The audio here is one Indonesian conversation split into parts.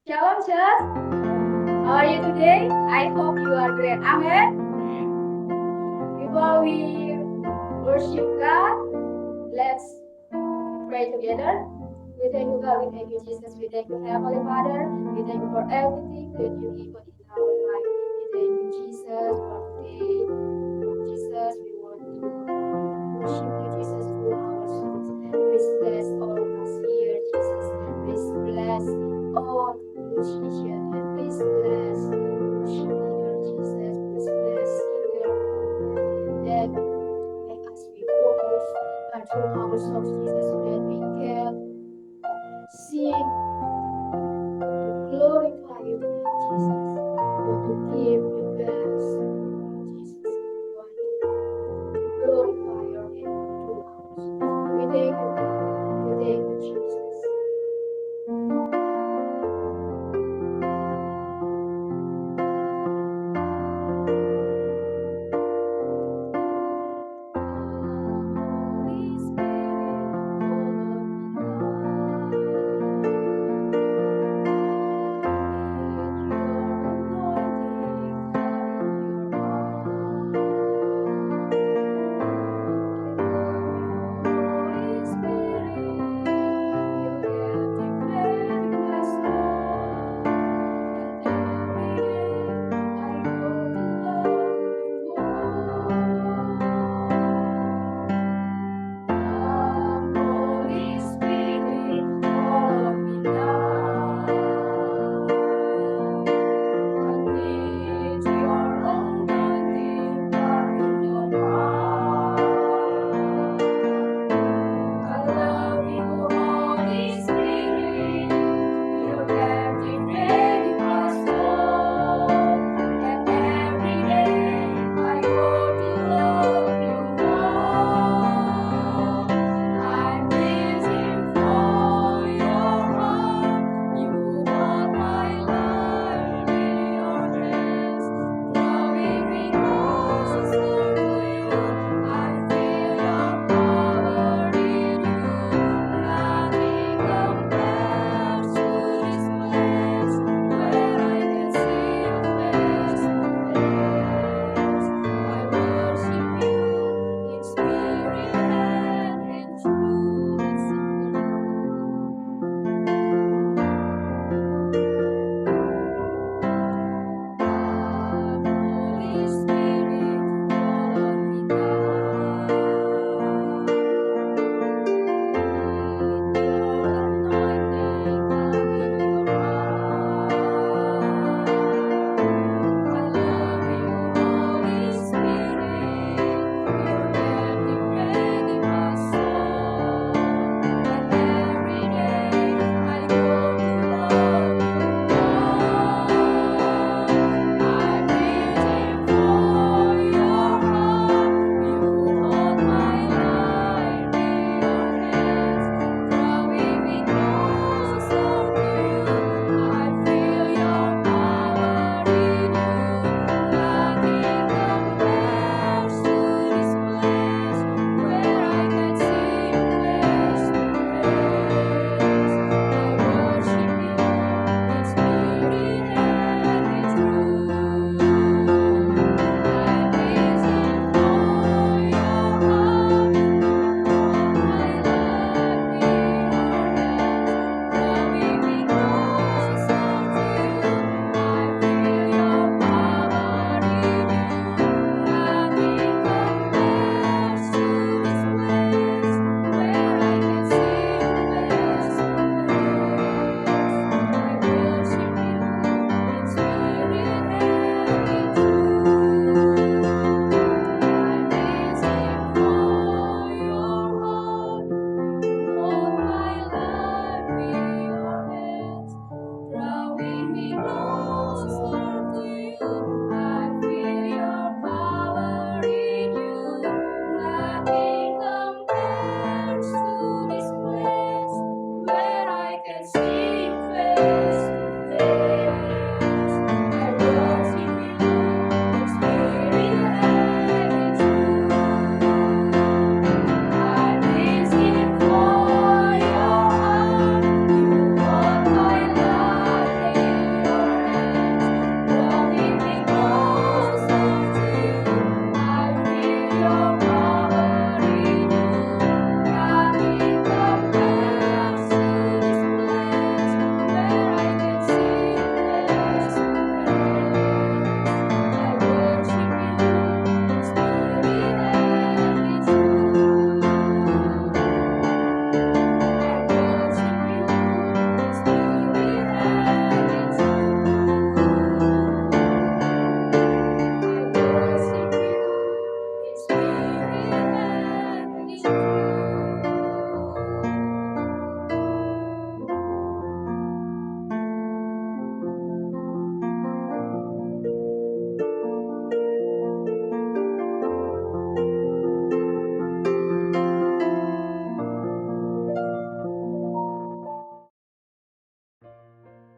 Shalom, church. How are you today? I hope you are great. Amen. Before we worship God, let's pray together. We thank you, God. We thank you, Jesus. We thank you, Heavenly Father. We thank you for everything that you give us in our life. We thank you, Jesus, for today. Jesus, we want to worship you, Jesus, through our songs. Please bless all of us here, Jesus. Please bless all musicians and please bless worship leader, Jesus. Please bless singer and make us be focused through our songs, Jesus, so that we can sing to glorify your name, Jesus. We want to give the best to you, Jesus. We want to glorify your name through our songs. We thank you, God. We thank you, Jesus. Holy Spirit,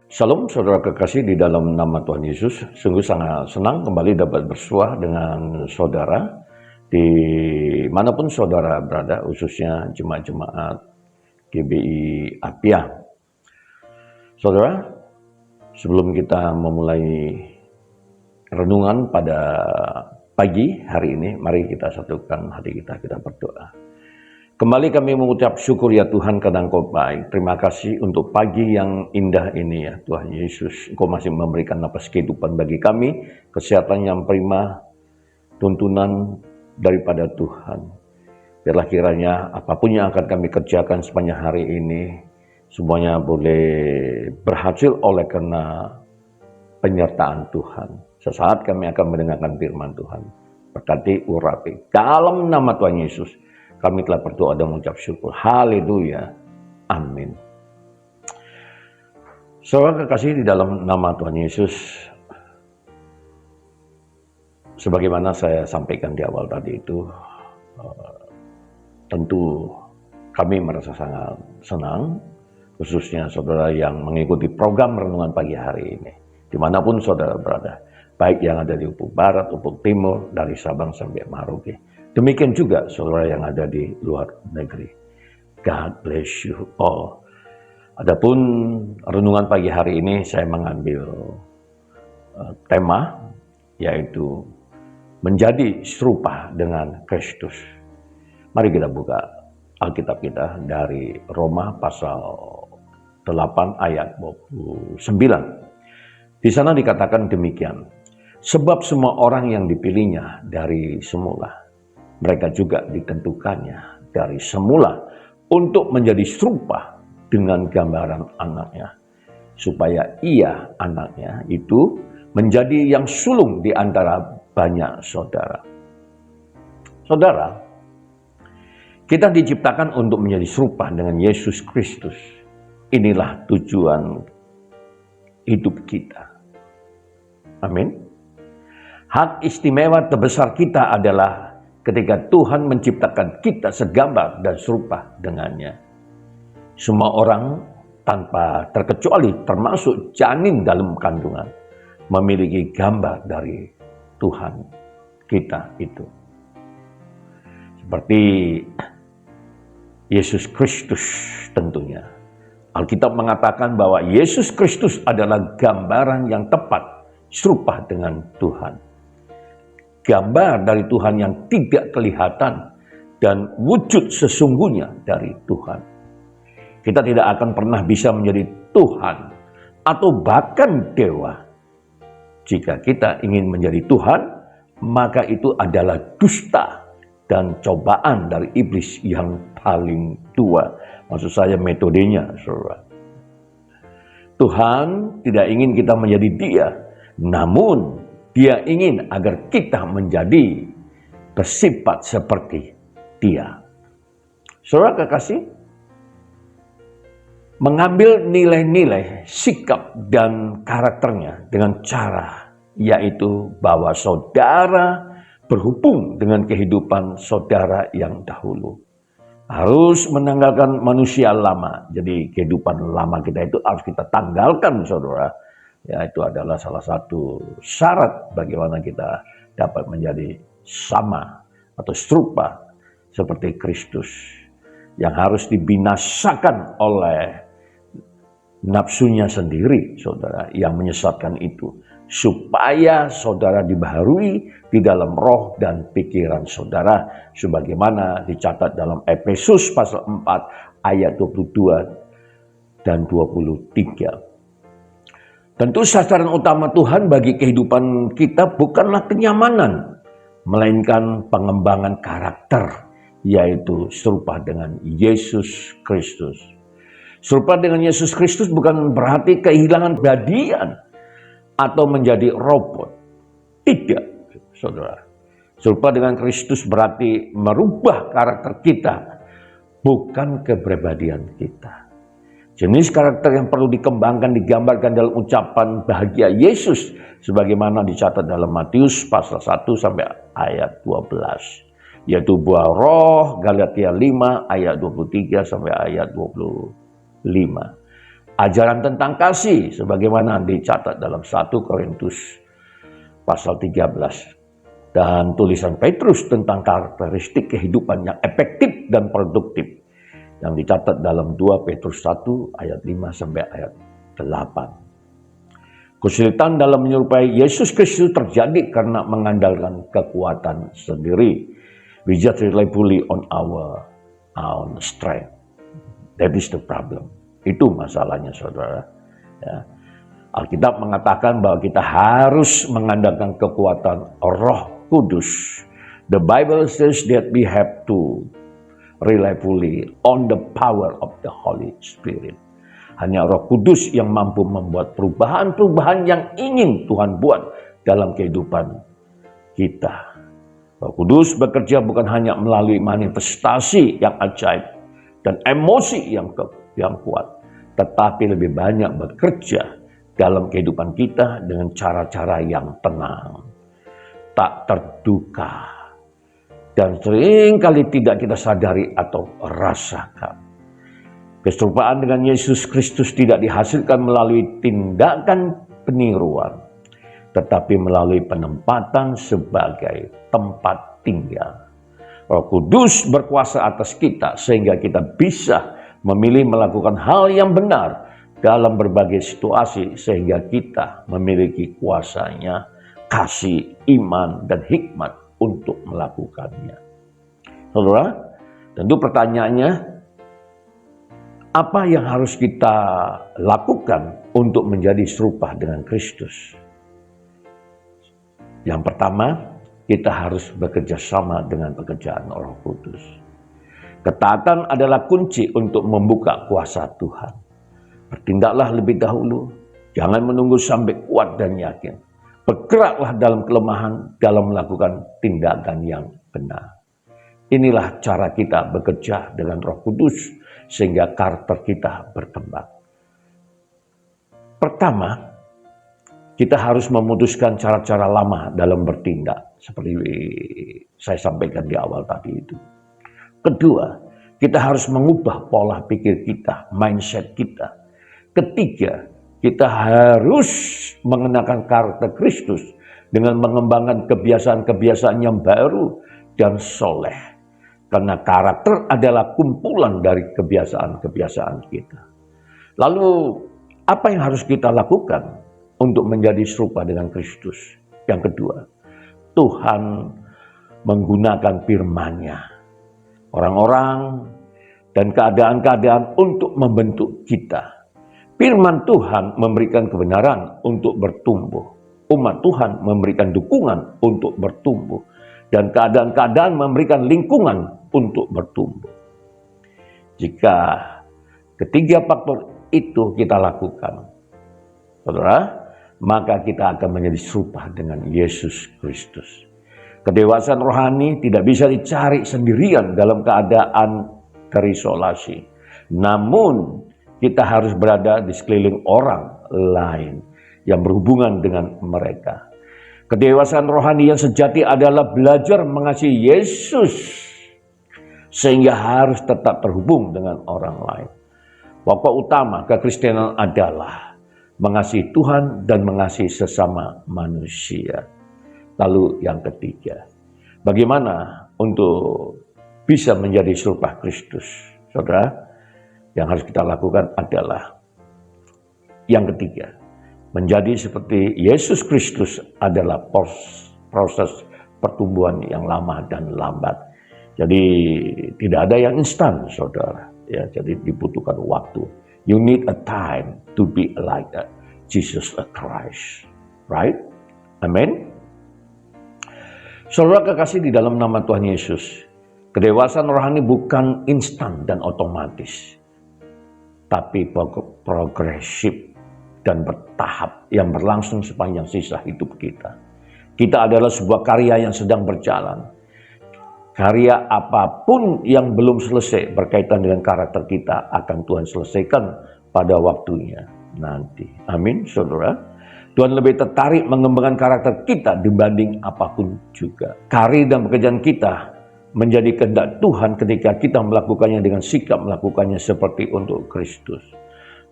Shalom saudara kekasih di dalam nama Tuhan Yesus. Sungguh sangat senang kembali dapat bersua dengan saudara dimanapun saudara berada, khususnya jemaat-jemaat GBI Apia. Saudara, sebelum kita memulai renungan pada pagi hari ini, mari kita satukan hati kita berdoa. Kembali kami mengucap syukur ya Tuhan karena Engkau baik. Terima kasih untuk pagi yang indah ini ya Tuhan Yesus. Engkau masih memberikan napas kehidupan bagi kami, kesehatan yang prima, tuntunan daripada Tuhan. Biarlah kiranya apapun yang akan kami kerjakan sepanjang hari ini, semuanya boleh berhasil oleh karena penyertaan Tuhan. Sesaat kami akan mendengarkan firman Tuhan. Berkati urapi. Dalam nama Tuhan Yesus, kami telah berdoa dan mengucap syukur. Haleluya. Amin. Saudara kekasih di dalam nama Tuhan Yesus, sebagaimana saya sampaikan di awal tadi itu, tentu kami merasa sangat senang, khususnya saudara yang mengikuti program renungan pagi hari ini. Dimanapun saudara berada, baik yang ada di Ufuk Barat, Ufuk Timur, dari Sabang sampai Merauke. Demikian juga saudara yang ada di luar negeri. God bless you all. Adapun renungan pagi hari ini saya mengambil tema yaitu menjadi serupa dengan Kristus. Mari kita buka Alkitab kita dari Roma pasal 8 ayat 29. Di sana dikatakan demikian. Sebab semua orang yang dipilihnya dari semula, mereka juga ditentukannya dari semula untuk menjadi serupa dengan gambaran anaknya, supaya ia, anaknya itu, menjadi yang sulung di antara banyak saudara. Saudara, kita diciptakan untuk menjadi serupa dengan Yesus Kristus. Inilah tujuan hidup kita. Amin. Hak istimewa terbesar kita adalah ketika Tuhan menciptakan kita segambar dan serupa dengannya. Semua orang tanpa terkecuali termasuk janin dalam kandungan memiliki gambar dari Tuhan kita itu. Seperti Yesus Kristus tentunya. Alkitab mengatakan bahwa Yesus Kristus adalah gambaran yang tepat serupa dengan Tuhan. Gambar dari Tuhan yang tidak kelihatan dan wujud sesungguhnya dari Tuhan. Kita tidak akan pernah bisa menjadi Tuhan atau bahkan dewa. Jika kita ingin menjadi Tuhan, maka itu adalah dusta dan cobaan dari iblis yang paling tua. Maksud saya metodenya, saudara. Tuhan tidak ingin kita menjadi dia, namun Dia ingin agar kita menjadi bersifat seperti Dia. Saudara kekasih, mengambil nilai-nilai, sikap dan karakternya dengan cara yaitu bahwa saudara berhubung dengan kehidupan saudara yang dahulu. Harus menanggalkan manusia lama. Jadi kehidupan lama kita itu harus kita tanggalkan, saudara. Ya, itu adalah salah satu syarat bagaimana kita dapat menjadi sama atau serupa seperti Kristus yang harus dibinasakan oleh nafsunya sendiri, saudara, yang menyesatkan itu, supaya saudara dibaharui di dalam roh dan pikiran saudara, sebagaimana dicatat dalam Efesus pasal 4 ayat 22 dan 23. Tentu sasaran utama Tuhan bagi kehidupan kita bukanlah kenyamanan, melainkan pengembangan karakter, yaitu serupa dengan Yesus Kristus. Serupa dengan Yesus Kristus bukan berarti kehilangan kepribadian atau menjadi robot. Tidak, saudara. Serupa dengan Kristus berarti merubah karakter kita, bukan kepribadian kita. Jenis karakter yang perlu dikembangkan digambarkan dalam ucapan bahagia Yesus sebagaimana dicatat dalam Matius pasal 1 sampai ayat 12. Yaitu buah roh, Galatia 5 ayat 23 sampai ayat 25. ajaran tentang kasih sebagaimana dicatat dalam 1 Korintus pasal 13 dan tulisan Petrus tentang karakteristik kehidupan yang efektif dan produktif yang dicatat dalam 2 Petrus 1 ayat 5 sampai ayat 8. Kesulitan dalam menyerupai Yesus Kristus terjadi karena mengandalkan kekuatan sendiri. We just rely fully on our own strength. That is the problem. Itu masalahnya, saudara. Ya. Alkitab mengatakan bahwa kita harus mengandalkan kekuatan Roh Kudus. The Bible says that we have to rely fully on the power of the Holy Spirit. Hanya Roh Kudus yang mampu membuat perubahan-perubahan yang ingin Tuhan buat dalam kehidupan kita. Roh Kudus bekerja bukan hanya melalui manifestasi yang ajaib dan emosi yang kuat, tetapi lebih banyak bekerja dalam kehidupan kita dengan cara-cara yang tenang, tak terduga, dan seringkali tidak kita sadari atau rasakan. Keserupaan dengan Yesus Kristus tidak dihasilkan melalui tindakan peniruan, tetapi melalui penempatan sebagai tempat tinggal. Roh Kudus berkuasa atas kita sehingga kita bisa memilih melakukan hal yang benar dalam berbagai situasi sehingga kita memiliki kuasanya, kasih, iman, dan hikmat untuk melakukannya. Saudara, tentu pertanyaannya, apa yang harus kita lakukan untuk menjadi serupa dengan Kristus? Yang pertama, kita harus bekerja sama dengan pekerjaan Roh Kudus. Ketaatan adalah kunci untuk membuka kuasa Tuhan. Bertindaklah lebih dahulu, jangan menunggu sampai kuat dan yakin. Bergeraklah dalam kelemahan dalam melakukan tindakan yang benar. Inilah cara kita bekerja dengan Roh Kudus sehingga karakter kita berkembang. Pertama, kita harus memutuskan cara-cara lama dalam bertindak seperti saya sampaikan di awal tadi itu. Kedua, kita harus mengubah pola pikir kita, mindset kita. Ketiga, kita harus mengenakan karakter Kristus dengan mengembangkan kebiasaan-kebiasaan yang baru dan soleh. Karena karakter adalah kumpulan dari kebiasaan-kebiasaan kita. Lalu, apa yang harus kita lakukan untuk menjadi serupa dengan Kristus? Yang kedua, Tuhan menggunakan firman-Nya, orang-orang dan keadaan-keadaan untuk membentuk kita. Firman Tuhan memberikan kebenaran untuk bertumbuh. Umat Tuhan memberikan dukungan untuk bertumbuh. Dan keadaan-keadaan memberikan lingkungan untuk bertumbuh. Jika ketiga faktor itu kita lakukan, saudara, maka kita akan menjadi serupa dengan Yesus Kristus. Kedewasaan rohani tidak bisa dicari sendirian dalam keadaan terisolasi. Namun, kita harus berada di sekeliling orang lain yang berhubungan dengan mereka. Kedewasaan rohani yang sejati adalah belajar mengasihi Yesus sehingga harus tetap terhubung dengan orang lain. Pokok utama kekristenan adalah mengasihi Tuhan dan mengasihi sesama manusia. Lalu yang ketiga, bagaimana untuk bisa menjadi serupa Kristus? Saudara, yang harus kita lakukan adalah yang ketiga, menjadi seperti Yesus Kristus adalah proses pertumbuhan yang lama dan lambat. Jadi tidak ada yang instan, saudara. Ya, jadi dibutuhkan waktu. You need a time to be like Jesus Christ, right? Amen. Saudara kekasih di dalam nama Tuhan Yesus, kedewasaan rohani bukan instan dan otomatis, tapi progresif dan bertahap yang berlangsung sepanjang sisa hidup kita. Kita adalah sebuah karya yang sedang berjalan. Karya apapun yang belum selesai berkaitan dengan karakter kita akan Tuhan selesaikan pada waktunya nanti. Amin, saudara. Tuhan lebih tertarik mengembangkan karakter kita dibanding apapun juga. Karir dan pekerjaan kita menjadi kehendak Tuhan ketika kita melakukannya dengan sikap melakukannya seperti untuk Kristus.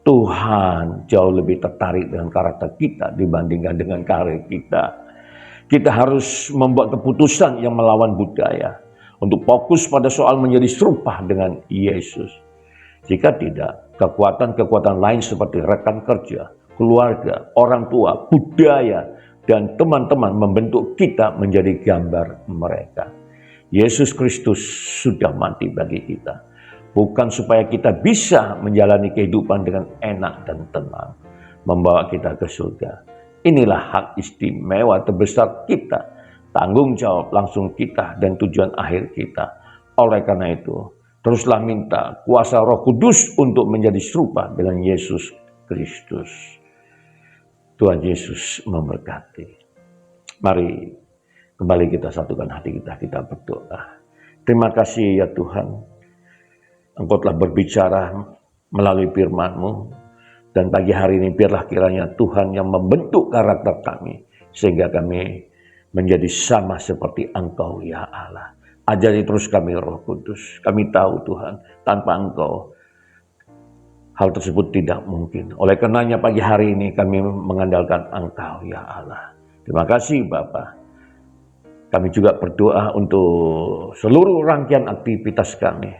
Tuhan jauh lebih tertarik dengan karakter kita dibandingkan dengan karir kita. Kita harus membuat keputusan yang melawan budaya untuk fokus pada soal menjadi serupa dengan Yesus. Jika tidak, kekuatan-kekuatan lain seperti rekan kerja, keluarga, orang tua, budaya, dan teman-teman membentuk kita menjadi gambar mereka. Yesus Kristus sudah mati bagi kita. Bukan supaya kita bisa menjalani kehidupan dengan enak dan tenang, membawa kita ke surga. Inilah hak istimewa terbesar kita, tanggung jawab langsung kita dan tujuan akhir kita. Oleh karena itu, teruslah minta kuasa Roh Kudus untuk menjadi serupa dengan Yesus Kristus. Tuhan Yesus memberkati. Mari kembali kita satukan hati kita berdoa. Terima kasih ya Tuhan, Engkau telah berbicara melalui firman-Mu, dan pagi hari ini biarlah kiranya Tuhan yang membentuk karakter kami, sehingga kami menjadi sama seperti Engkau ya Allah. Ajari terus kami Roh Kudus. Kami tahu Tuhan, tanpa Engkau hal tersebut tidak mungkin. Oleh karenanya pagi hari ini kami mengandalkan Engkau ya Allah. Terima kasih Bapa. Kami juga berdoa untuk seluruh rangkaian aktivitas kami,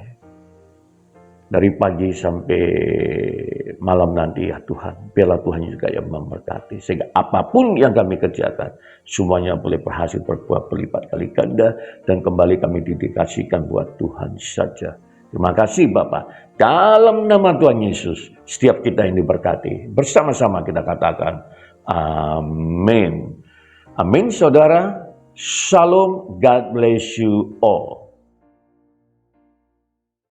dari pagi sampai malam nanti ya Tuhan. Biarlah Tuhan juga yang memberkati, sehingga apapun yang kami kerjakan, semuanya boleh berhasil berbuah berlipat kali ganda, dan kembali kami didedikasikan buat Tuhan saja. Terima kasih Bapak. Dalam nama Tuhan Yesus, setiap kita yang diberkati. Bersama-sama kita katakan, amin. Amin saudara. Shalom, God bless you all.